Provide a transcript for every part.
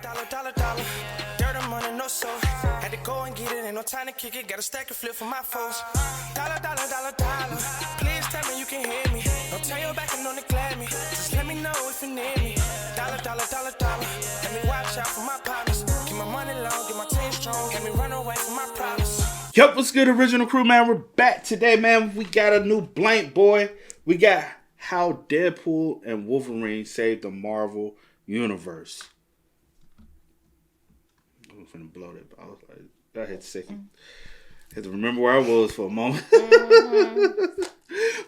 Dollar. Dirt and money, no soul. Had to go and get it, ain't no time to kick it. Got a stack of flip for my foes. Dollar. Please tell me you can hear me. Don't turn your back and don't neglect me. Just let me know if you need me. Dollar. Let me watch out for my partners. Keep my money long, get my team strong. Let me run away from my problems. Yup, what's good, original crew, man? We're back today, man. We got a new blank, boy. We got how Deadpool and Wolverine saved the Marvel Universe. I was finna blow that, but I was like, that hit sick. Had to remember where I was for a moment.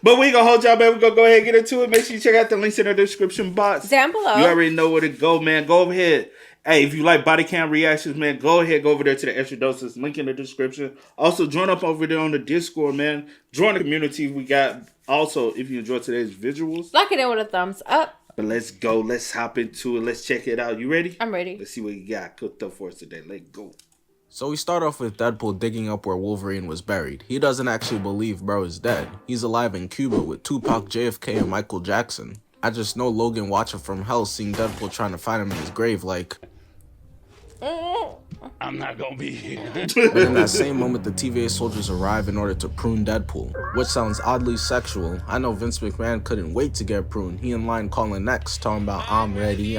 But we ain't gonna hold y'all, man. We're gonna go ahead and get into it. Make sure you check out the links in the description box. Down below. You already know where to go, man. Go ahead. Hey, if you like body cam reactions, man, go ahead, go over there to the Extra Doses, link in the description. Also, join up over there on the Discord, man. Join the community we got. Also, if you enjoyed today's visuals, lock it in with a thumbs up. But let's go. Let's hop into it. Let's check it out. You ready? I'm ready. Let's see what you got cooked up for us today. Let's go. So we start off with Deadpool digging up where Wolverine was buried. He doesn't actually believe bro is dead. He's alive in Cuba with Tupac, JFK, and Michael Jackson. I just know Logan watching from hell seeing Deadpool trying to find him in his grave like, I'm not gonna be here. But in that same moment, the TVA soldiers arrive in order to prune Deadpool, which sounds oddly sexual. I know Vince McMahon couldn't wait to get pruned. He in line calling next, talking about, I'm ready.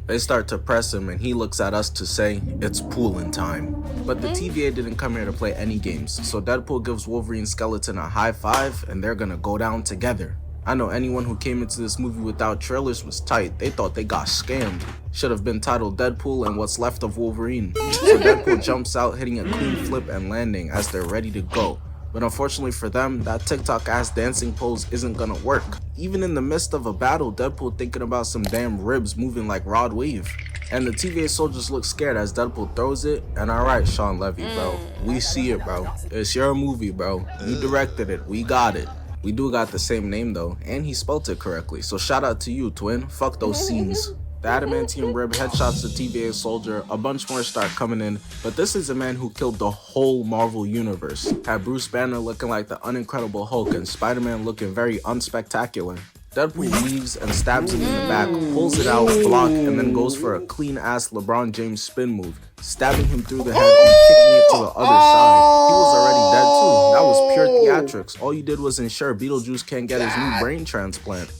They start to press him and he looks at us to say, it's pooling time. But the TVA didn't come here to play any games, so Deadpool gives Wolverine's skeleton a high five and they're gonna go down together. I know anyone who came into this movie without trailers was tight. They thought they got scammed. Should have been titled Deadpool and What's Left of Wolverine. So Deadpool jumps out hitting a clean flip and landing as they're ready to go. But unfortunately for them, that TikTok ass dancing pose isn't gonna work. Even in the midst of a battle, Deadpool thinking about some damn ribs moving like Rod Wave. And the TVA soldiers look scared as Deadpool throws it. And alright, Sean Levy, bro. We see it, bro. It's your movie, bro. You directed it. We got it. We do got the same name though, and he spelt it correctly. So shout out to you, twin. Fuck those scenes. The adamantium rib headshots the TVA soldier, a bunch more start coming in, but this is a man who killed the whole Marvel universe. Had Bruce Banner looking like the unincredible Hulk and Spider-Man looking very unspectacular. Deadpool weaves and stabs him in the back, pulls it out, block, and then goes for a clean-ass LeBron James spin move, stabbing him through the head and kicking it to the other side. He was already dead too. That was pure theatrics. All you did was ensure Beetlejuice can't get his new brain transplant.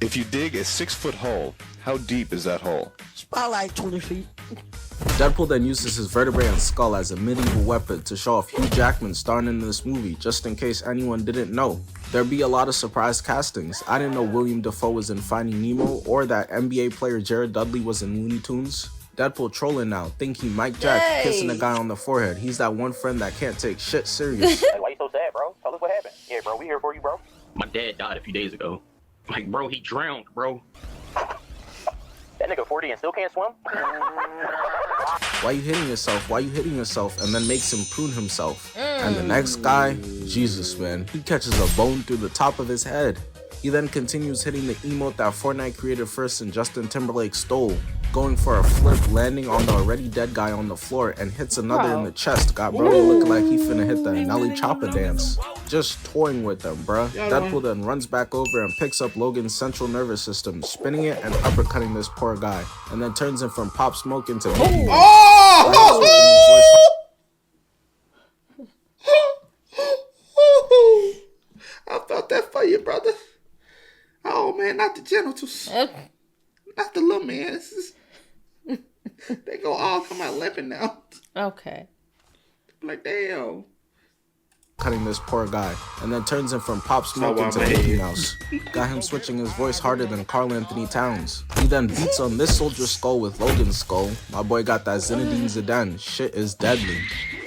If you dig a 6-foot hole, how deep is that hole? It's about like 20 feet. Deadpool then uses his vertebrae and skull as a medieval weapon to show off Hugh Jackman starring in this movie, just in case anyone didn't know. There'd be a lot of surprise castings. I didn't know William Dafoe was in Finding Nemo or that NBA player Jared Dudley was in Looney Tunes. Deadpool trolling now, think he Mike Jack kissing a guy on the forehead. He's that one friend that can't take shit serious. Hey, why you so sad, bro? Tell us what happened. Yeah, bro, we here for you, bro. My dad died a few days ago. Like, bro, he drowned, bro. That nigga 40 and still can't swim? Why you hitting yourself? Why you hitting yourself? And then makes him prune himself. And the next guy, Jesus, man, he catches a bone through the top of his head. He then continues hitting the emote that Fortnite created first and Justin Timberlake stole, going for a flip, landing on the already dead guy on the floor and hits another in the chest. Got Brody looking like he finna hit the Nelly Choppa dance. Just toying with them, bruh. Deadpool then runs back over and picks up Logan's central nervous system, spinning it and uppercutting this poor guy, and then turns him from Pop Smoke into Mickey Mouse. I felt that for you, brother. Oh man, not the genitals. Not the little man. They go all come out limping now. Okay. Like, damn. Cutting this poor guy, and then turns him from Pop Smoke into Mickey Mouse. Got him switching his voice harder than Karl Anthony Towns. He then beats on this soldier's skull with Logan's skull. My boy got that Zinedine Zidane. Shit is deadly.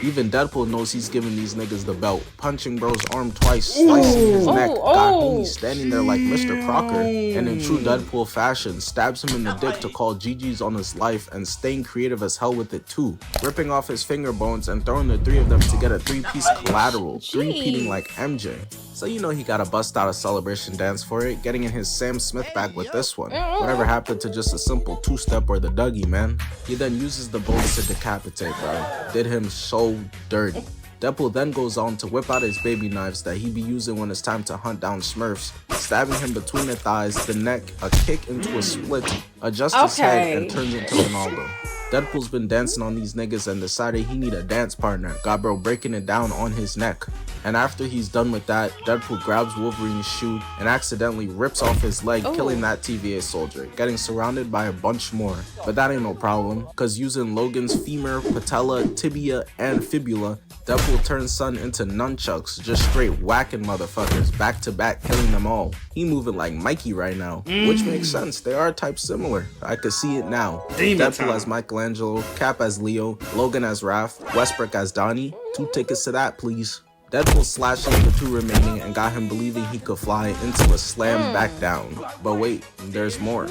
Even Deadpool knows he's giving these niggas the belt. Punching bro's arm twice, slicing his neck. Got homie standing there like Mr. Crocker. And in true Deadpool fashion, stabs him in the dick to call GG's on his life and staying creative as hell with it too. Ripping off his finger bones and throwing the three of them to get a three-piece collateral. Three-peating like MJ. So you know he gotta bust out a celebration dance for it, getting in his Sam Smith bag with this one. Whatever happened to just a simple two-step or the Dougie, man? He then uses the bones to decapitate, bro. Did him so dirty. Deadpool then goes on to whip out his baby knives that he be using when it's time to hunt down Smurfs, stabbing him between the thighs, the neck, a kick into a split, adjusts his head, and turns into Ronaldo. Deadpool's been dancing on these niggas and decided he need a dance partner. Got bro breaking it down on his neck. And after he's done with that, Deadpool grabs Wolverine's shoe and accidentally rips off his leg, killing that TVA soldier, getting surrounded by a bunch more. But that ain't no problem, cause using Logan's femur, patella, tibia, and fibula, Deadpool turns Son into nunchucks, just straight whacking motherfuckers back to back, killing them all. He moving like Mikey right now, which makes sense. They are type similar. I could see it now. Deadpool as Michelangelo, Cap as Leo, Logan as Raph, Westbrook as Donnie. 2 tickets to that, please. Deadpool slashes the 2 remaining and got him believing he could fly into a slam back down. But wait, there's more.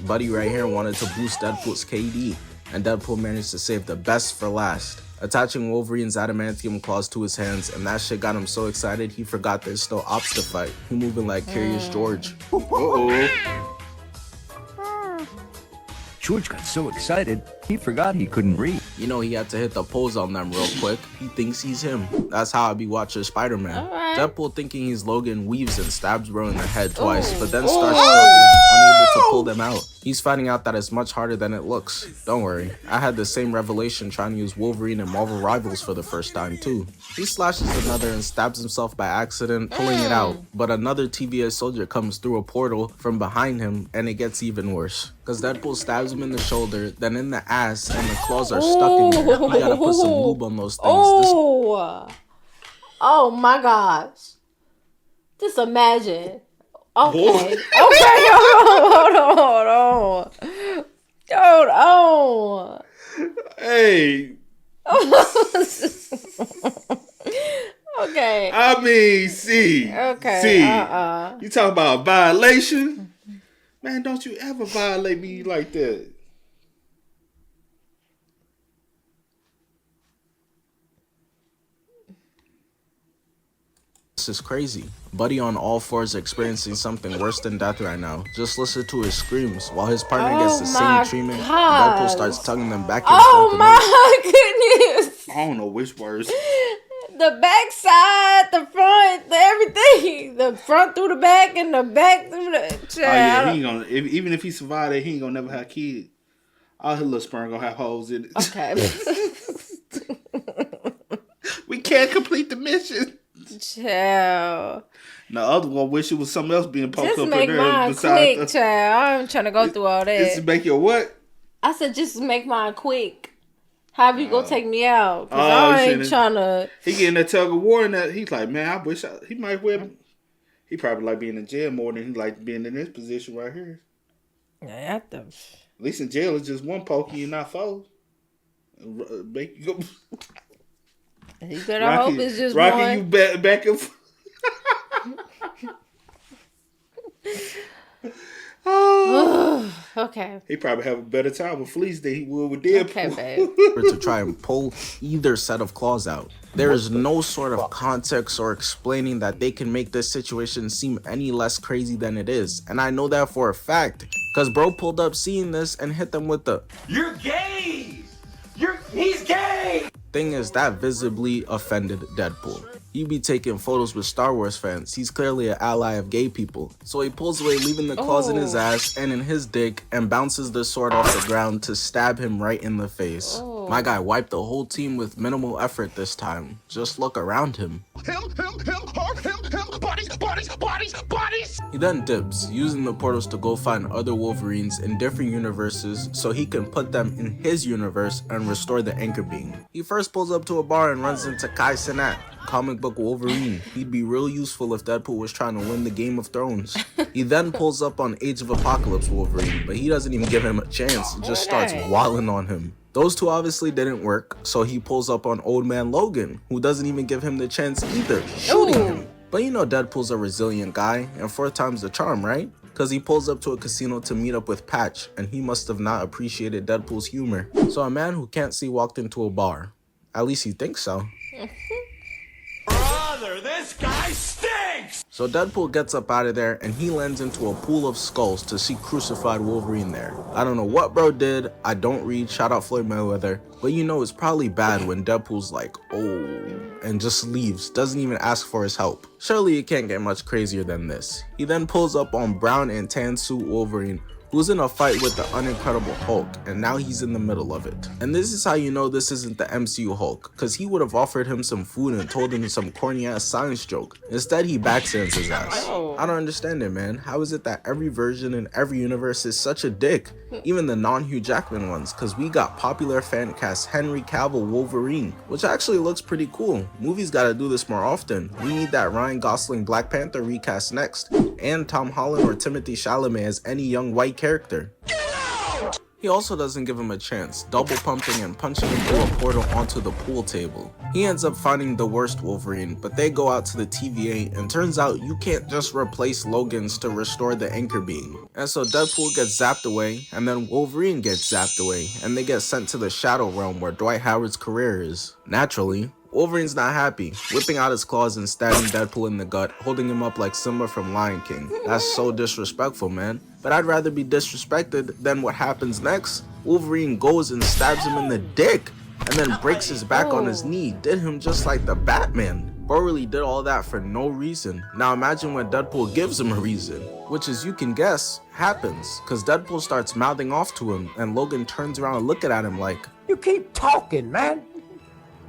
Buddy right here wanted to boost Deadpool's KD, and Deadpool managed to save the best for last, attaching Wolverine's adamantium claws to his hands, and that shit got him so excited he forgot there's still ops to fight. He moving like Curious George. George got so excited, he forgot he couldn't read. You know, he had to hit the pose on them real quick. He thinks he's him. That's how I be watching Spider-Man. Deadpool, thinking he's Logan, weaves and stabs bro in the head twice, but then starts struggling, unable to pull them out. He's finding out that it's much harder than it looks. Don't worry, I had the same revelation trying to use Wolverine in Marvel Rivals for the first time too. He slashes another and stabs himself by accident, pulling it out, but another TVA soldier comes through a portal from behind him, and it gets even worse. Cause Deadpool stabs him in the shoulder, then in the ass, and the claws are stuck in there. You gotta put some lube on those things. Oh my gosh. Just imagine. Okay. Okay, hold on. Hey. Okay. I mean, see. Okay. See. You talking about a violation? Man, don't you ever violate me like that. This is crazy. Buddy on all fours experiencing something worse than death right now. Just listen to his screams. While his partner gets the same treatment, Deadpool starts tugging them back and forth. Oh my goodness. I don't know which words. The back side, the front, the everything. The front through the back and the back through the... Oh yeah, he ain't gonna... even if he survived it, he ain't gonna never have kids. All his little sperm gonna have holes in it. Okay. We can't complete the mission. Child. The other one wish it was something else being poked Just up make in there. mine quick, child. I'm trying to go through all that. Just make your what? I said just make mine quick. How you gonna take me out? Cause I ain't trying to... He getting that tug of war and that. He's like, man, I wish he might wear... He probably like being in jail more than he like being in this position right here. Yeah, At least in jail, it's just one pokey and not four. Make you go... You better hope it's just Rocky, one. you back and forth. Oh. Okay. He probably have a better time with fleas than he would with Deadpool. Okay, babe. To try and pull either set of claws out. There is no sort of context or explaining that they can make this situation seem any less crazy than it is. And I know that for a fact. Cause bro pulled up seeing this and hit them with the You're gay! He's gay! Thing is, that visibly offended Deadpool. He be taking photos with Star Wars fans. He's clearly an ally of gay people. So he pulls away, leaving the claws in his ass and in his dick, and bounces the sword off the ground to stab him right in the face. My guy wiped the whole team with minimal effort this time. Just look around him. Bodies. He then dips, using the portals to go find other Wolverines in different universes so he can put them in his universe and restore the anchor beam. He first pulls up to a bar and runs into Kai Cenat, comic book Wolverine. He'd be real useful if Deadpool was trying to win the Game of Thrones. He then pulls up on Age of Apocalypse Wolverine, but he doesn't even give him a chance, just starts wilding on him. Those two obviously didn't work, so he pulls up on Old Man Logan, who doesn't even give him the chance either, shooting him. But you know Deadpool's a resilient guy, and 4 times the charm, right? Cause he pulls up to a casino to meet up with Patch, and he must have not appreciated Deadpool's humor. So a man who can't see walked into a bar. At least he thinks so. Brother, this guy stinks! So Deadpool gets up out of there and he lands into a pool of skulls to see crucified Wolverine there. I don't know what bro did, I don't read, shout out Floyd Mayweather, but you know it's probably bad when Deadpool's like, oh, and just leaves, doesn't even ask for his help. Surely it can't get much crazier than this. He then pulls up on brown and tan suit Wolverine, who's in a fight with the Unincredible Hulk, and now he's in the middle of it. And this is how you know this isn't the MCU Hulk, cause he would have offered him some food and told him some corny ass science joke. Instead he backstands his ass. I don't understand it, man. How is it that every version in every universe is such a dick? Even the non-Hugh Jackman ones, cause we got popular fan cast Henry Cavill Wolverine, which actually looks pretty cool. Movies gotta do this more often. We need that Ryan Gosling Black Panther recast next, and Tom Holland or Timothée Chalamet as any young white character. He also doesn't give him a chance, double pumping and punching him through a portal onto the pool table. He ends up finding the worst Wolverine, but they go out to the TVA and turns out you can't just replace Logan's to restore the anchor beam. And so Deadpool gets zapped away, and then Wolverine gets zapped away, and they get sent to the Shadow Realm where Dwight Howard's career is. Naturally, Wolverine's not happy, whipping out his claws and stabbing Deadpool in the gut, holding him up like Simba from Lion King. That's so disrespectful, man. But I'd rather be disrespected than what happens next. Wolverine goes and stabs him in the dick, and then breaks his back on his knee, did him just like the Batman. Bro really did all that for no reason. Now imagine when Deadpool gives him a reason, which as you can guess, happens, cause Deadpool starts mouthing off to him, and Logan turns around looking at him like, "You keep talking, man,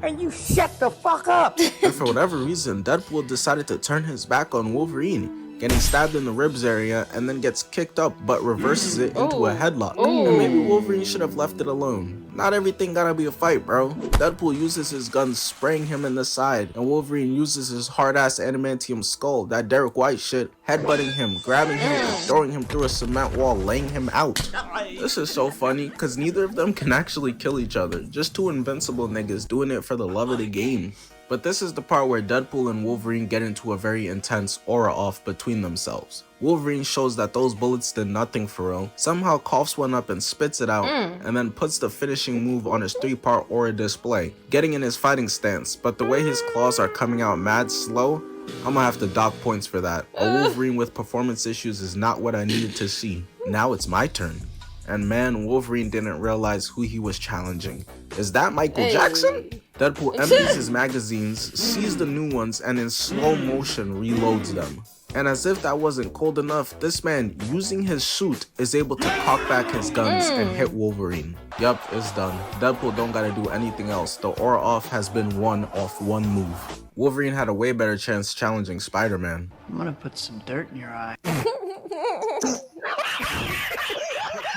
and you shut the fuck up." And for whatever reason, Deadpool decided to turn his back on Wolverine, getting stabbed in the ribs area, and then gets kicked up but reverses it into a headlock. And maybe Wolverine should have left it alone. Not everything gotta be a fight, bro. Deadpool uses his gun spraying him in the side, and Wolverine uses his hard-ass adamantium skull, that Derek White shit, headbutting him, grabbing him, and throwing him through a cement wall, laying him out. This is so funny, cause neither of them can actually kill each other. Just two invincible niggas doing it for the love of the game. But this is the part where Deadpool and Wolverine get into a very intense aura off between themselves. Wolverine shows that those bullets did nothing for real, somehow coughs one up and spits it out, and then puts the finishing move on his 3-part aura display, getting in his fighting stance, but the way his claws are coming out mad slow, I'm gonna have to dock points for that. A Wolverine with performance issues is not what I needed to see. Now it's my turn. And man, Wolverine didn't realize who he was challenging. Is that Michael Jackson? Deadpool empties his magazines, sees the new ones, and in slow motion reloads them. And as if that wasn't cold enough, this man, using his suit, is able to cock back his guns and hit Wolverine. Yup, it's done. Deadpool don't gotta do anything else. The aura off has been won off one move. Wolverine had a way better chance challenging Spider-Man. I'm gonna put some dirt in your eye.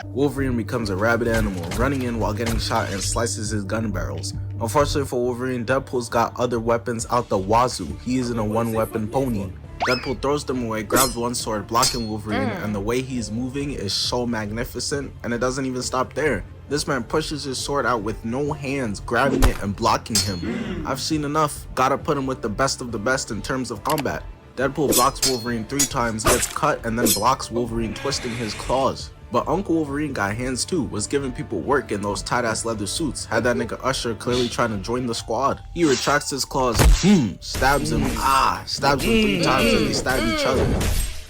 Wolverine becomes a rabid animal, running in while getting shot and slices his gun barrels. Unfortunately for Wolverine, Deadpool's got other weapons out the wazoo. He isn't a one-weapon pony. Deadpool throws them away, grabs one sword, blocking Wolverine, and the way he's moving is so magnificent, and it doesn't even stop there. This man pushes his sword out with no hands, grabbing it and blocking him. I've seen enough. Gotta put him with the best of the best in terms of combat. Deadpool blocks Wolverine 3 times, gets cut, and then blocks Wolverine, twisting his claws. But Uncle Wolverine got hands too, was giving people work in those tight-ass leather suits, had that nigga Usher clearly trying to join the squad. He retracts his claws, stabs him, stabs him 3 times, and they stab each other.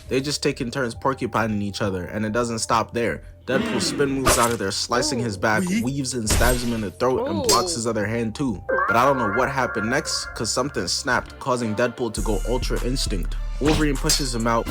They just taking turns porcupining each other, and it doesn't stop there. Deadpool spin moves out of there, slicing his back, weaves and stabs him in the throat, and blocks his other hand too. But I don't know what happened next, cause something snapped, causing Deadpool to go Ultra Instinct. Wolverine pushes him out,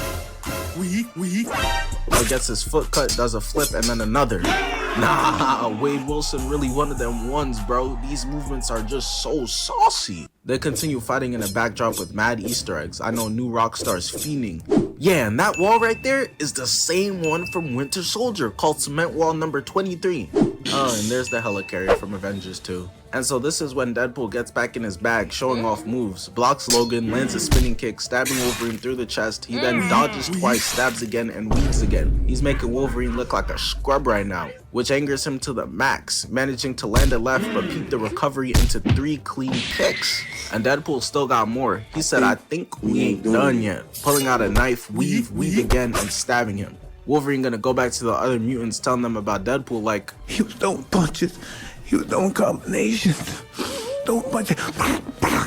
gets his foot cut, does a flip, and then another. Nah, Wade Wilson really one of them ones, bro. These movements are just so saucy. They continue fighting in a backdrop with mad Easter eggs. I know new rock stars fiending. Yeah, and that wall right there is the same one from Winter Soldier, called Cement Wall number 23. Oh, and there's the helicarrier from Avengers 2. And so this is when Deadpool gets back in his bag, showing off moves, blocks Logan, lands a spinning kick, stabbing Wolverine through the chest. He then dodges twice, stabs again, and weaves again. He's making Wolverine look like a scrub right now, which angers him to the max, managing to land a left but peep the recovery into 3 clean kicks. And Deadpool still got more. He said, "I think we ain't done yet," pulling out a knife, weave again, and stabbing him. Wolverine gonna go back to the other mutants, telling them about Deadpool like, He was throwing punches. He was throwing combinations. throw a punch.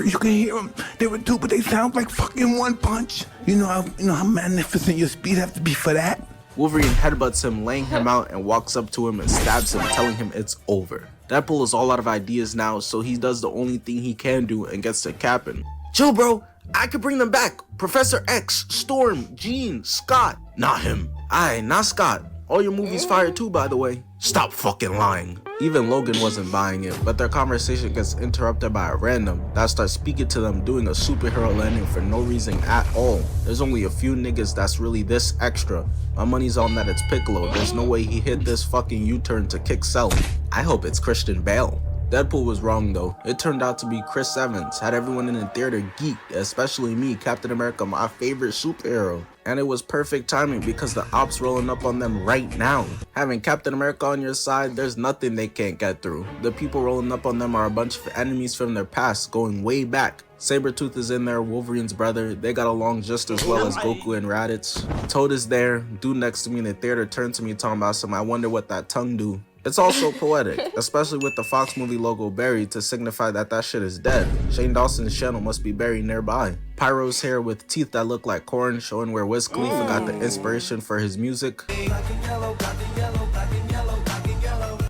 You can hear them. There were two, but they sound like fucking one punch. You know how magnificent your speed have to be for that? Wolverine headbutts him, laying him out, and walks up to him and stabs him, telling him it's over. Deadpool is all out of ideas now, so he does the only thing he can do and gets to capping. Chill, bro. I could bring them back. Professor X, Storm, Jean, Scott. Not him. Not Scott. All your movies fire too, by the way. Stop fucking lying. Even Logan wasn't buying it, but their conversation gets interrupted by a random that starts speaking to them doing a superhero landing for no reason at all. There's only a few niggas that's really this extra. My money's on that it's Piccolo. There's no way he hit this fucking U-turn to kick Cell. I hope it's Christian Bale. Deadpool was wrong though. It turned out to be Chris Evans. Had everyone in the theater geeked, especially me, Captain America, my favorite superhero. And it was perfect timing because the ops rolling up on them right now. Having Captain America on your side, there's nothing they can't get through. The people rolling up on them are a bunch of enemies from their past, going way back. Sabretooth is in there, Wolverine's brother. They got along just as well as Goku and Raditz. Toad is there. Dude next to me in the theater turned to me talking about some, I wonder what that tongue do. It's also poetic, especially with the Fox movie logo buried to signify that shit is dead. Shane Dawson's channel must be buried nearby. Pyro's hair with teeth that look like corn, showing where Wiz Khalifa got the inspiration for his music.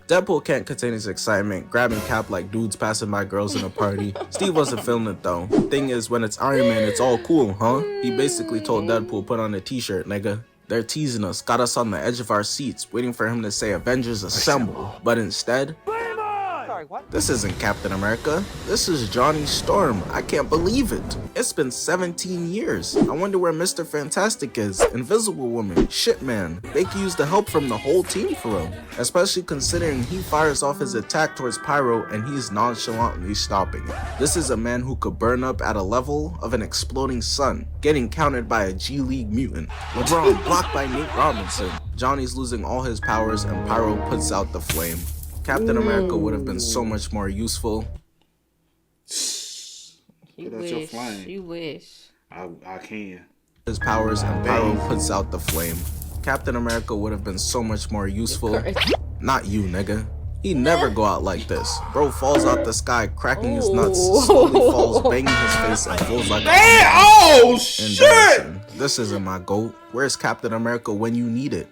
Deadpool can't contain his excitement, grabbing Cap like dudes passing by girls in a party. Steve wasn't feeling it though. Thing is, when it's Iron Man, it's all cool, huh? He basically told Deadpool, put on a t-shirt, nigga. They're teasing us, got us on the edge of our seats, waiting for him to say Avengers Assemble. But instead, this isn't Captain America. This is Johnny Storm. I can't believe it. It's been 17 years. I wonder where Mr. Fantastic is. Invisible Woman. Shit, man. They could use the help from the whole team for him. Especially considering he fires off his attack towards Pyro and he's nonchalantly stopping it. This is a man who could burn up at a level of an exploding sun, getting countered by a G League mutant. LeBron blocked by Nate Robinson. Johnny's losing all his powers and Pyro puts out the flame. Captain America would have been so much more useful. You wish. I can. His powers and Pyro puts out the flame. Captain America would have been so much more useful. Not you, nigga. He never go out like this. Bro falls out the sky, cracking his nuts, slowly falls, banging his face, and falls like oh shit! This isn't my GOAT. Where's Captain America when you need it?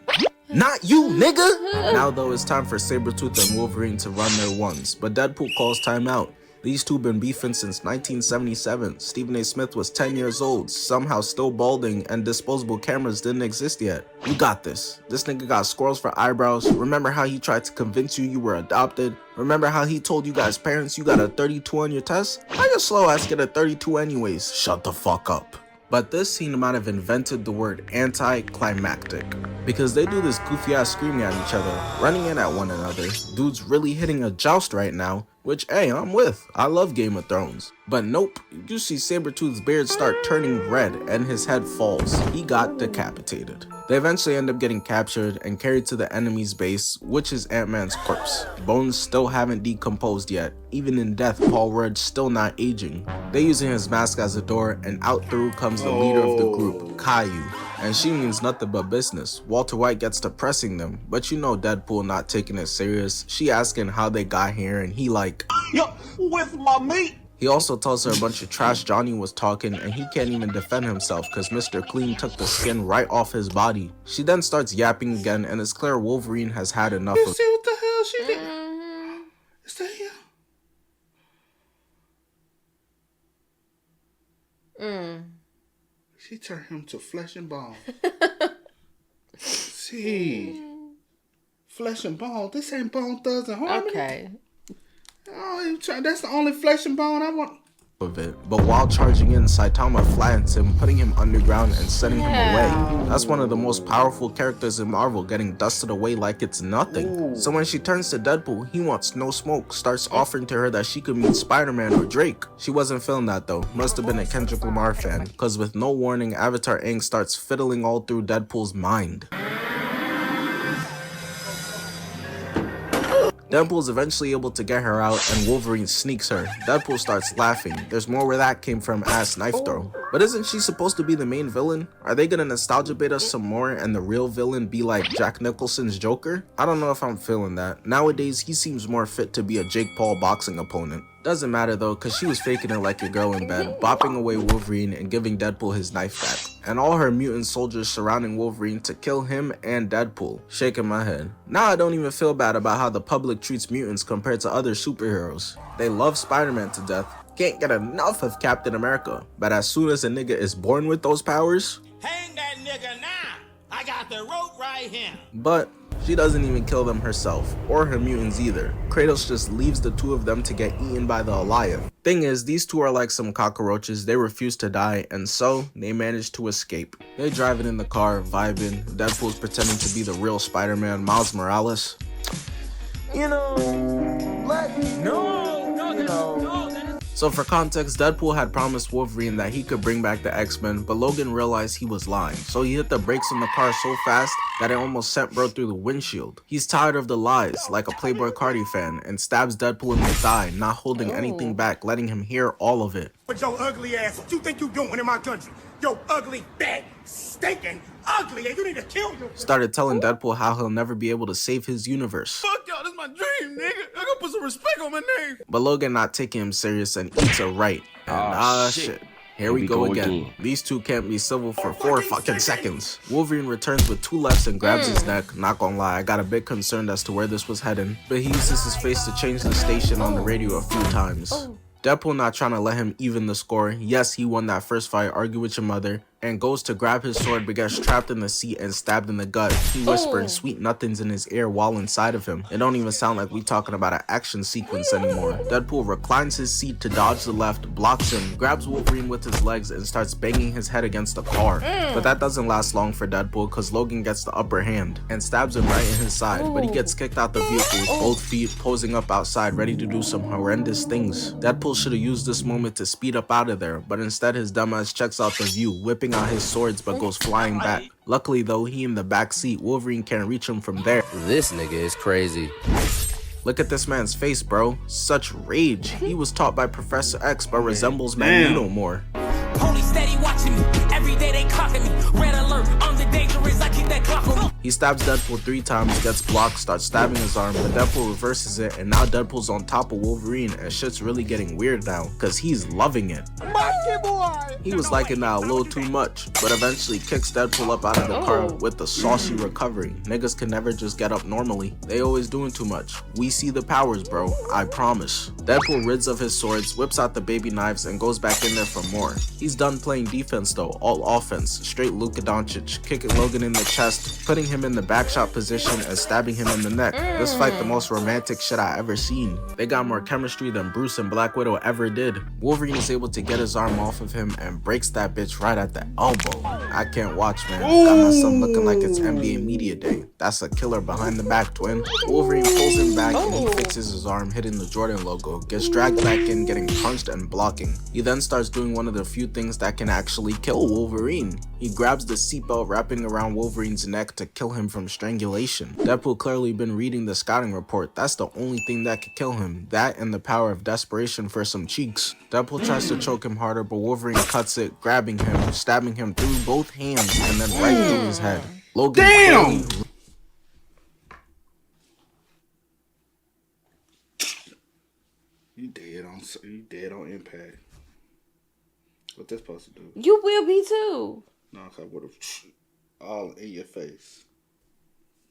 Not you, nigga! Now though, it's time for Sabretooth and Wolverine to run their ones, but Deadpool calls timeout. These two been beefing since 1977. Stephen A. Smith was 10 years old, somehow still balding, and disposable cameras didn't exist yet. You got this. This nigga got squirrels for eyebrows. Remember how he tried to convince you were adopted? Remember how he told you guys parents you got a 32 on your test? How your slow ass get a 32 anyways? Shut the fuck up. But this scene might have invented the word anticlimactic, because they do this goofy ass screaming at each other, running in at one another. Dude's really hitting a joust right now, which hey, I'm with. I love Game of Thrones. But nope, you see Sabretooth's beard start turning red and his head falls. He got decapitated. They eventually end up getting captured and carried to the enemy's base, which is Ant-Man's corpse. Bones still haven't decomposed yet. Even in death, Paul Rudd's still not aging. They're using his mask as a door, and out through comes the leader of the group, Caillou. And she means nothing but business. Walter White gets to pressing them, but you know Deadpool not taking it serious. She asking how they got here, and he like, Yo, with my meat. He also tells her a bunch of trash Johnny was talking, and he can't even defend himself because Mr. Clean took the skin right off his body. She then starts yapping again, and it's clear Wolverine has had enough of. See what the hell she did? Is that here? She turned him to flesh and bone. See, flesh and bone. This ain't Bone Thugs and Harmony. Okay. Oh, that's the only flesh and bone I want. Of it. But while charging in, Saitama flattens him, putting him underground and sending him away. That's one of the most powerful characters in Marvel, getting dusted away like it's nothing. Ooh. So when she turns to Deadpool, he wants no smoke, starts offering to her that she could meet Spider-Man or Drake. She wasn't feeling that though, must have been a Kendrick Lamar fan, cause with no warning, Avatar Aang starts fiddling all through Deadpool's mind. Deadpool's eventually able to get her out, and Wolverine sneaks her. Deadpool starts laughing. There's more where that came from, ass knife throw. But isn't she supposed to be the main villain? Are they gonna nostalgia bait us some more and the real villain be like Jack Nicholson's Joker? I don't know if I'm feeling that. Nowadays, he seems more fit to be a Jake Paul boxing opponent. Doesn't matter though, cause she was faking it like a girl in bed, bopping away Wolverine and giving Deadpool his knife back. And all her mutant soldiers surrounding Wolverine to kill him and Deadpool. Shaking my head. Now I don't even feel bad about how the public treats mutants compared to other superheroes. They love Spider-Man to death, can't get enough of Captain America, but as soon as a nigga is born with those powers, hang that nigga now! I got the rope right here! But she doesn't even kill them herself, or her mutants either. Kratos just leaves the two of them to get eaten by the Goliath. Thing is, these two are like some cockroaches, they refuse to die, and so they manage to escape. They driving in the car, vibing, Deadpool's pretending to be the real Spider-Man, Miles Morales. So for context, Deadpool had promised Wolverine that he could bring back the X-Men, but Logan realized he was lying. So he hit the brakes on the car so fast that it almost sent bro through the windshield. He's tired of the lies, like a Playboy Cardi fan, and stabs Deadpool in the thigh, not holding anything back, letting him hear all of it. But your ugly ass, what you think you doing in my country? Yo ugly, bad, stinking, ugly, and you need to kill you. Started telling Deadpool how he'll never be able to save his universe. Fuck y'all, this is my dream, nigga. I gotta put some respect on my name. But Logan not taking him serious and eats a right. And shit. Here we go again. These two can't be civil for 4 fucking seconds. Wolverine returns with 2 lefts and grabs his neck. Not gonna lie, I got a bit concerned as to where this was heading, but he uses his face to change the station on the radio a few times. Deadpool not trying to let him even the score. Yes, he won that first fight, argue with your mother, and goes to grab his sword but gets trapped in the seat and stabbed in the gut. He whispering sweet nothings in his ear while inside of him. It don't even sound like we talking about an action sequence anymore. Deadpool reclines his seat to dodge the left, blocks him, grabs Wolverine with his legs and starts banging his head against the car. But that doesn't last long for Deadpool because Logan gets the upper hand and stabs him right in his side, but he gets kicked out the vehicle with both feet posing up outside ready to do some horrendous things. Deadpool should have used this moment to speed up out of there, but instead his dumbass checks out the view, whipping out his swords but goes flying back. Luckily though, he in the back seat, Wolverine can't reach him from there. This nigga is crazy. Look at this man's face, bro. Such rage. He was taught by Professor X but resembles Magneto more. Police steady watching me. Every day they clocking me. Red alert, I'm the dangerous. I keep that clock on me. He stabs Deadpool 3 times, gets blocked, starts stabbing his arm, but Deadpool reverses it, and now Deadpool's on top of Wolverine, and shit's really getting weird now, cause he's loving it. He was liking that a little too much, but eventually kicks Deadpool up out of the car with the saucy recovery. Niggas can never just get up normally. They always doing too much. We see the powers, bro. I promise. Deadpool rids of his swords, whips out the baby knives, and goes back in there for more. He's done playing defense though, all offense. Straight Luka Doncic, kicking Logan in the chest, putting him in the back shot position and stabbing him in the neck. This fight the most romantic shit I ever seen. They got more chemistry than Bruce and Black Widow ever did. Wolverine is able to get his arm off of him and breaks that bitch right at the elbow. I can't watch, man. Got my son looking like it's NBA Media Day. That's a killer behind the back, twin. Wolverine pulls him back and he fixes his arm, hitting the Jordan logo, gets dragged back in, getting punched and blocking. He then starts doing one of the few things that can actually kill Wolverine. He grabs the seatbelt wrapping around Wolverine's neck to kill him from strangulation. Deadpool clearly been reading the scouting report. That's the only thing that could kill him. That and the power of desperation for some cheeks. Deadpool tries to choke him harder, but Wolverine cuts it, grabbing him, stabbing him through both hands, and then right through his head. Logan Damn! You dead on impact. What that's supposed to do? You will be too. No, I would have all in your face.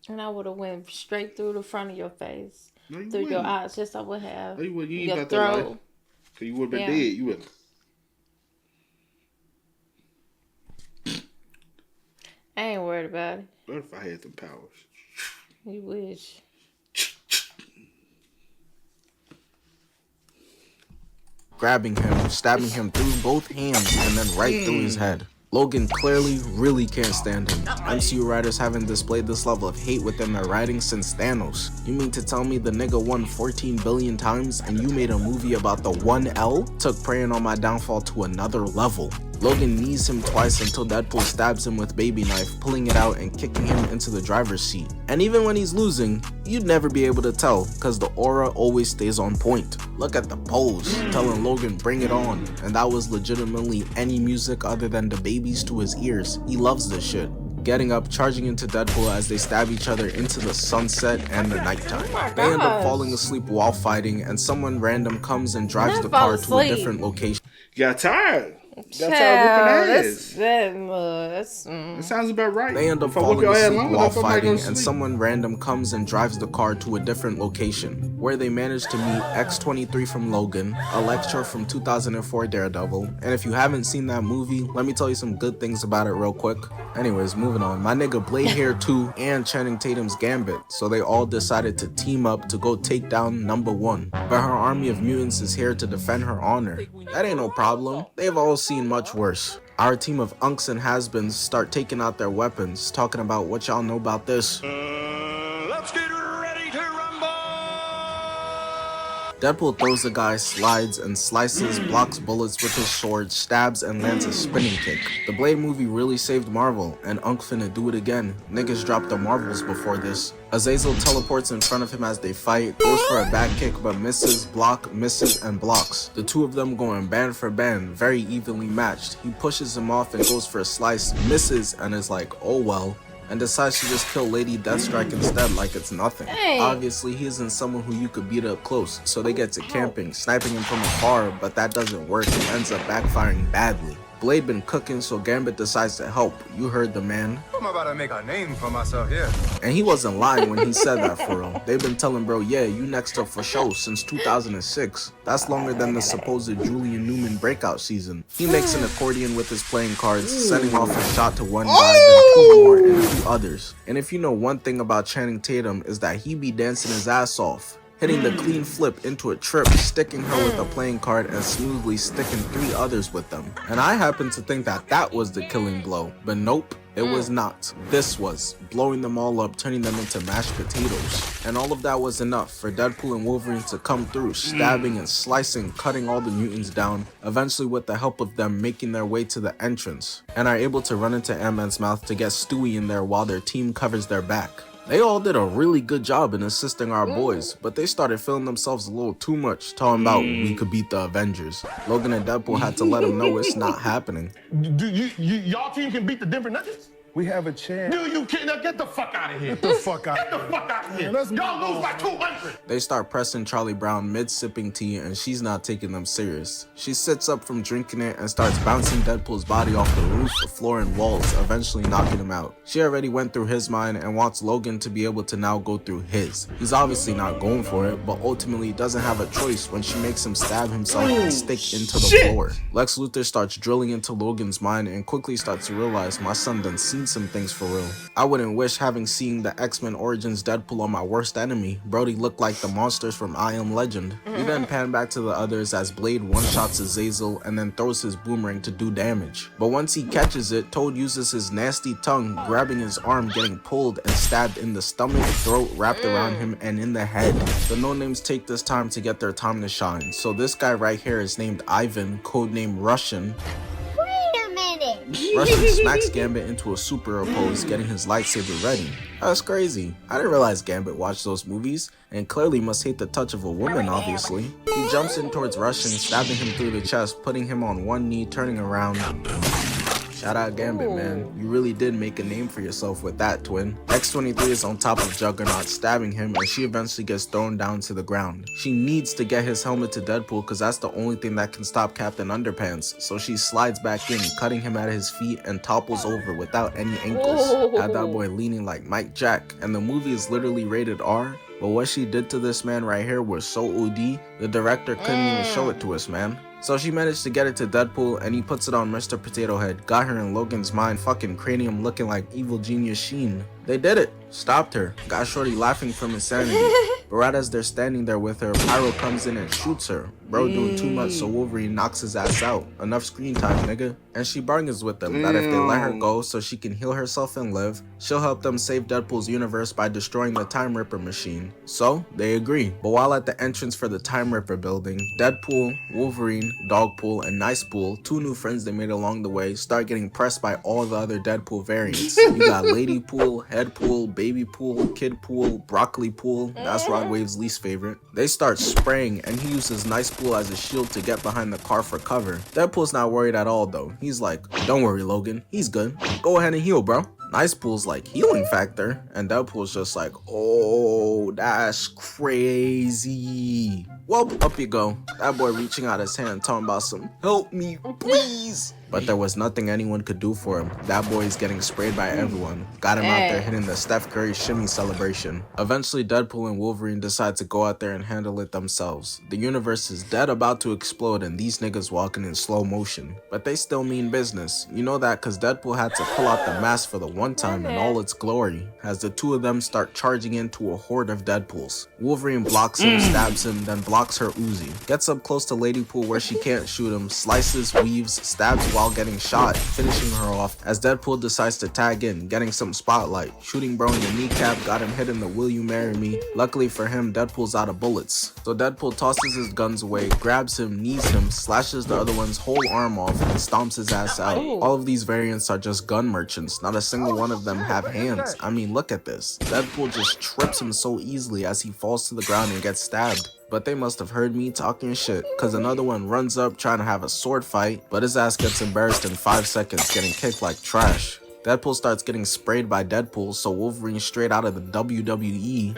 And I would have went straight through the front of your face. No, you through wouldn't. your eyes. Yes, I would have. No, you wouldn't. You ain't Your got that life. throat. Cause you would have been dead. You would. I ain't worried about it. What if I had some powers? You wish. Grabbing him, stabbing him through both hands, and then right through his head. Logan clearly really can't stand him. MCU writers haven't displayed this level of hate within their writing since Thanos. You mean to tell me the nigga won 14 billion times and you made a movie about the 1L? Took preying on my downfall to another level. Logan knees him twice until Deadpool stabs him with baby knife, pulling it out and kicking him into the driver's seat. And even when he's losing, you'd never be able to tell, cause the aura always stays on point. Look at the pose, telling Logan bring it on, and that was legitimately any music other than the babies to his ears. He loves this shit. getting up, charging into Deadpool as they stab each other into the sunset and the nighttime. They end up falling asleep while fighting, and someone random comes and drives the car to a different location. Got tired. That sounds about right. They end up falling asleep while fighting, and someone random comes and drives the car to a different location, where they manage to meet X-23 from Logan, Elektra from 2004 Daredevil, and if you haven't seen that movie, let me tell you some good things about it real quick. Anyways, moving on. My nigga Blade here too, and Channing Tatum's Gambit, so they all decided to team up to go take down number 1. But her army of mutants is here to defend her honor. That ain't no problem. They've all seen much worse. Our team of unks and has-beens start taking out their weapons, talking about what y'all know about this. Let's get ready to rumble! Deadpool throws the guy, slides and slices, blocks bullets with his sword, stabs and lands a spinning kick. The Blade movie really saved Marvel, and Unk finna do it again. Niggas dropped the Marvels before this. Azazel teleports in front of him as they fight, goes for a back kick but misses, misses, and blocks. The two of them going band for band, very evenly matched. He pushes him off and goes for a slice, misses, and is like, oh well, and decides to just kill Lady Deathstrike instead like it's nothing. Hey. Obviously, he isn't someone who you could beat up close, so they get to camping, sniping him from afar, but that doesn't work and ends up backfiring badly. Blade been cooking, so Gambit decides to help. You heard the man. I'm about to make a name for myself here. And he wasn't lying when he said that, for real. They've been telling bro, yeah, you next up for show since 2006. That's longer than the supposed Julian Newman breakout season. He makes an accordion with his playing cards, sending off a shot to one guy, then 2 more and 2 others. And if you know one thing about Channing Tatum is that he be dancing his ass off, hitting the clean flip into a trip, sticking her with a playing card, and smoothly sticking 3 others with them. And I happen to think that that was the killing blow, but nope, it was not. This was, blowing them all up, turning them into mashed potatoes. And all of that was enough for Deadpool and Wolverine to come through, stabbing and slicing, cutting all the mutants down, eventually with the help of them making their way to the entrance, and are able to run into Ant-Man's mouth to get Stewie in there while their team covers their back. They all did a really good job in assisting our boys, but they started feeling themselves a little too much, talking about we could beat the Avengers. Logan and Deadpool had to let them know it's not happening. Y'all team can beat the Denver Nuggets? We have a chance. No, you can't. Now get the fuck out of here. Get the fuck out Get the fuck out of here. Y'all lose by 200. They start pressing Charlie Brown mid-sipping tea, and she's not taking them serious. She sits up from drinking it and starts bouncing Deadpool's body off the roof, the floor, and walls, eventually knocking him out. She already went through his mind and wants Logan to be able to now go through his. He's obviously not going for it, but ultimately doesn't have a choice when she makes him stab himself and stick into the floor. Lex Luthor starts drilling into Logan's mind and quickly starts to realize my son done seen some things for real. I wouldn't wish having seen the X-Men Origins Deadpool on my worst enemy. Brody looked like the monsters from I Am Legend. We then pan back to the others as Blade one-shots Azazel and then throws his boomerang to do damage. But once he catches it, Toad uses his nasty tongue, grabbing his arm, getting pulled and stabbed in the stomach, throat, wrapped around him, and in the head. The no-names take this time to get their time to shine. So this guy right here is named Ivan, codename Russian. Russian smacks Gambit into a super pose, getting his lightsaber ready. That's crazy. I didn't realize Gambit watched those movies, and clearly must hate the touch of a woman, obviously. He jumps in towards Russian, stabbing him through the chest, putting him on one knee, turning around. Shout out Gambit, man. You really did make a name for yourself with that, twin. X-23 is on top of Juggernaut, stabbing him, and she eventually gets thrown down to the ground. She needs to get his helmet to Deadpool because that's the only thing that can stop Captain Underpants, so she slides back in, cutting him at his feet and topples over without any ankles. Had that boy leaning like Mike Jack, and the movie is literally rated R, but what she did to this man right here was so OD, the director couldn't even show it to us, man. So she managed to get it to Deadpool, and he puts it on Mr. Potato Head, got her in Logan's mind, fucking cranium looking like evil genius Sheen. They did it. Stopped her. Got Shorty laughing from insanity. But right as they're standing there with her, Pyro comes in and shoots her. Bro doing too much, so Wolverine knocks his ass out. Enough screen time, nigga. And she bargains with them that if they let her go so she can heal herself and live, she'll help them save Deadpool's universe by destroying the Time Ripper machine. So, they agree. But while at the entrance for the Time Ripper building, Deadpool, Wolverine, Dogpool, and Nicepool, 2 new friends they made along the way, start getting pressed by all the other Deadpool variants. You got Lady Pool, Head Pool, Baby Pool, Kid Pool, Broccoli Pool, that's Rod Wave's least favorite. They start spraying, and he uses Nicepool as a shield to get behind the car for cover. Deadpool's not worried at all though. He's like, don't worry Logan, he's good. Go ahead and heal, bro. Nice Pool's like, healing factor, and Deadpool's just like, oh, that's crazy. Well, up you go. That boy reaching out his hand talking about some, help me, please. But there was nothing anyone could do for him. That boy is getting sprayed by everyone. Got him out there hitting the Steph Curry shimmy celebration. Eventually, Deadpool and Wolverine decide to go out there and handle it themselves. The universe is dead about to explode and these niggas walking in slow motion. But they still mean business. You know that cause Deadpool had to pull out the mask for the one time in all its glory, as the two of them start charging into a horde of Deadpools. Wolverine blocks him, stabs him, then blocks her Uzi. Gets up close to Lady Pool where she can't shoot him, slices, weaves, stabs while getting shot, finishing her off as Deadpool decides to tag in, getting some spotlight. Shooting bro in the kneecap got him hit in the will you marry me. Luckily for him, Deadpool's out of bullets. So Deadpool tosses his guns away, grabs him, knees him, slashes the other one's whole arm off, and stomps his ass out. All of these variants are just gun merchants. Not a single one of them have hands. I mean, look at this. Deadpool just trips him so easily as he falls to the ground and gets stabbed. But they must have heard me talking shit, cause another one runs up trying to have a sword fight, but his ass gets embarrassed in 5 seconds, getting kicked like trash. Deadpool starts getting sprayed by Deadpool, so Wolverine, straight out of the WWE,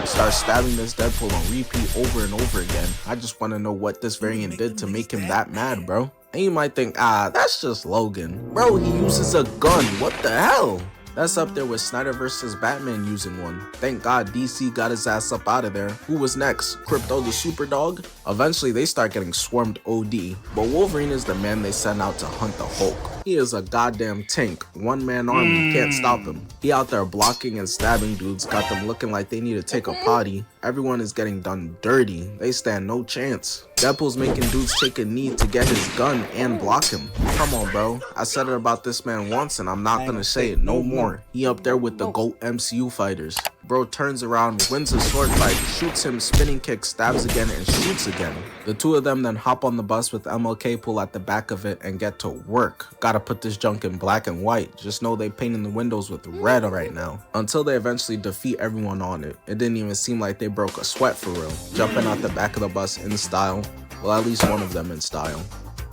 starts stabbing this Deadpool on repeat over and over again. I just want to know what this variant did to make him that mad, bro. And you might think, that's just Logan. Bro, he uses a gun, what the hell? That's up there with Snyder versus Batman using one. Thank God DC got his ass up out of there. Who was next? Crypto the Super Dog? Eventually they start getting swarmed OD, but Wolverine is the man they send out to hunt the Hulk. He is a goddamn tank. One-man army, can't stop him. He out there blocking and stabbing dudes, got them looking like they need to take a potty. Everyone is getting done dirty. They stand no chance. Deadpool's making dudes take a knee to get his gun and block him. Come on, bro. I said it about this man once and I'm not gonna say it no more. He up there with the GOAT MCU fighters. Bro turns around, wins a sword fight, shoots him, spinning kick, stabs again, and shoots again. The two of them then hop on the bus with MLK Pool at the back of it and get to work. Gotta put this junk in black and white. Just know they painting the windows with red right now. Until they eventually defeat everyone on it. It didn't even seem like they broke a sweat for real. Jumping out the back of the bus in style. Well, at least one of them in style.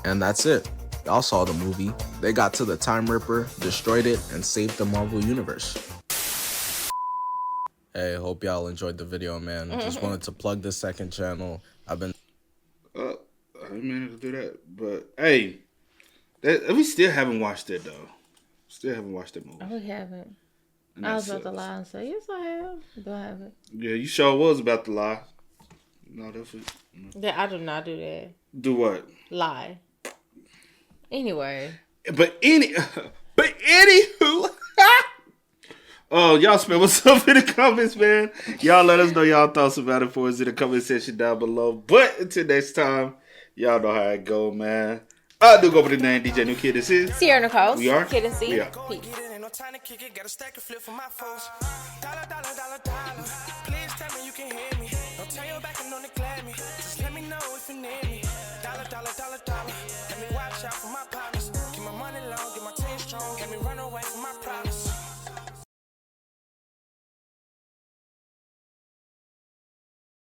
And that's it. Y'all saw the movie. They got to the Time Ripper, destroyed it, and saved the Marvel Universe. Hey, hope y'all enjoyed the video, man. Just wanted to plug the second channel. I've been... I didn't mean to do that. But, hey, we still haven't watched it, though. Still haven't watched that movie. Oh, we haven't. I was about to lie and say, yes, I have. Do I have it? Yeah, you sure was about to lie. No, that's it. No. Yeah, I do not do that. Do what? Lie. Anyway. But anywho. Oh, y'all spell what's up in the comments, man. Y'all let us know y'all thoughts about it for us in the comment section down below. But until next time, y'all know how it go, man. I do go by the name DJ New Kid. This is Sierra Nicole. We are Kid and C. We are. Peace. Time to kick it, got a stack of flip for my foes. Dollar, dollar, dollar, dollar.